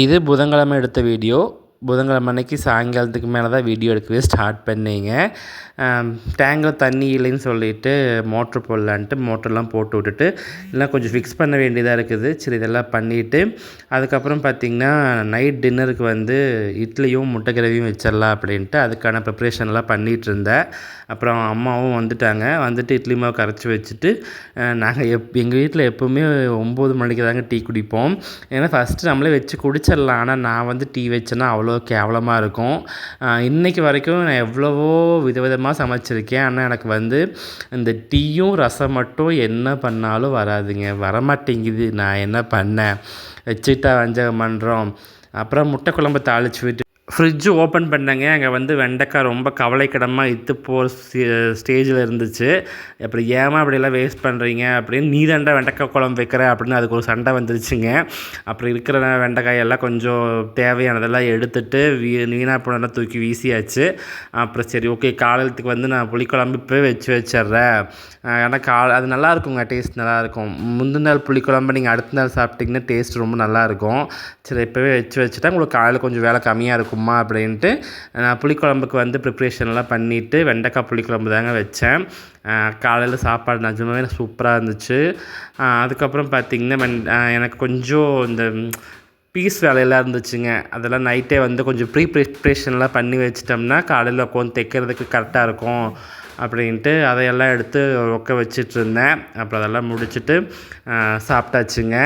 இது புதன்கிழமை எடுத்த வீடியோ. புதன்கிழமை அன்னைக்கு சாயங்காலத்துக்கு மேலே தான் வீடியோ எடுக்கவே ஸ்டார்ட் பண்ணிங்க. டேங்கில் தண்ணி இல்லைன்னு சொல்லிவிட்டு மோட்ரு போடலான்ட்டு மோட்டர்லாம் போட்டு விட்டுட்டு எல்லாம் கொஞ்சம் ஃபிக்ஸ் பண்ண வேண்டியதாக இருக்குது. சரி இதெல்லாம் பண்ணிவிட்டு அதுக்கப்புறம் பார்த்திங்கன்னா நைட் டின்னருக்கு வந்து இட்லியும் முட்டை கிரேவியும் வச்சிடலாம் அப்படின்ட்டு அதுக்கான ப்ரிப்ரேஷன்லாம் பண்ணிகிட்டு இருந்தேன். அப்புறம் அம்மாவும் வந்துட்டு இட்லி மாவு கரைச்சி வச்சுட்டு நாங்கள் எங்கள் வீட்டில் எப்போவுமே 9 மணிக்கு தாங்க டீ குடிப்போம். ஏன்னா ஃபஸ்ட்டு நம்மளே வச்சு குடிச்சிடலாம். ஆனால் நான் வந்து டீ வச்சேன்னா அவ்வளோ கேவலமாக இருக்கும். இன்றைக்கி வரைக்கும் நான் எவ்வளவோ விதவிதமாக சமைச்சிருக்கேன். ஆனால் எனக்கு வந்து இந்த டீயும் ரசம் மட்டும் என்ன பண்ணாலும் வராதுங்க, வரமாட்டேங்குது. நான் என்ன பண்ணேன், வச்சுட்டா வஞ்சகம் பண்ணுறோம். அப்புறம் முட்டை குழம்பு தாளித்து விட்டு ஃப்ரிட்ஜு ஓப்பன் பண்ணேங்க. அங்கே வந்து வெண்டைக்காய் ரொம்ப கவலைக்கிடமாக இத்து போகிற ஸ்டேஜில் இருந்துச்சு. அப்புறம் ஏமா அப்படியெல்லாம் வேஸ்ட் பண்ணுறீங்க அப்படின்னு, நீ தாண்டா வெண்டைக்காய் குழம்பு வைக்கிற அப்படின்னு அதுக்கு ஒரு சண்டை வந்துருச்சுங்க. அப்புறம் இருக்கிற வெண்டைக்காயெல்லாம் கொஞ்சம் தேவையானதெல்லாம் எடுத்துகிட்டு வீணாக போனதெல்லாம் தூக்கி வீசியாச்சு. அப்புறம் சரி ஓகே காலையிலத்துக்கு வந்து நான் புளிக்குழம்பு இப்போவே வச்சிட்றேன். ஏன்னா அது நல்லாயிருக்குங்க, டேஸ்ட் நல்லாயிருக்கும். முந்தின நாள் புளிக்குழம்பு நீங்கள் அடுத்த நாள் சாப்பிட்டிங்கன்னா டேஸ்ட் ரொம்ப நல்லாயிருக்கும். சரி இப்போவே வச்சுட்டா உங்களுக்கு காலையில் கொஞ்சம் வேலை கம்மியாக இருக்குமா அப்படின்ட்டு நான் புளிக்குழம்புக்கு வந்து ப்ரிப்ரேஷன்லாம் பண்ணிவிட்டு வெண்டைக்காய் புளிக்குழம்பு தாங்க வச்சேன். காலையில் சாப்பாடு நிஜமாவே சூப்பராக இருந்துச்சு. அதுக்கப்புறம் பார்த்திங்கன்னா எனக்கு கொஞ்சம் இந்த பீஸ் வேலையெல்லாம் இருந்துச்சுங்க. அதெல்லாம் நைட்டே வந்து கொஞ்சம் ப்ரிப்ரேஷன்லாம் பண்ணி வச்சிட்டோம்னா காலையில் உட்காந்து தைக்கிறதுக்கு கரெக்டாக இருக்கும் அப்படின்ட்டு அதையெல்லாம் எடுத்து வச்சிட்ருந்தேன். அப்புறம் அதெல்லாம் முடிச்சுட்டு சாப்பிட்டாச்சுங்க.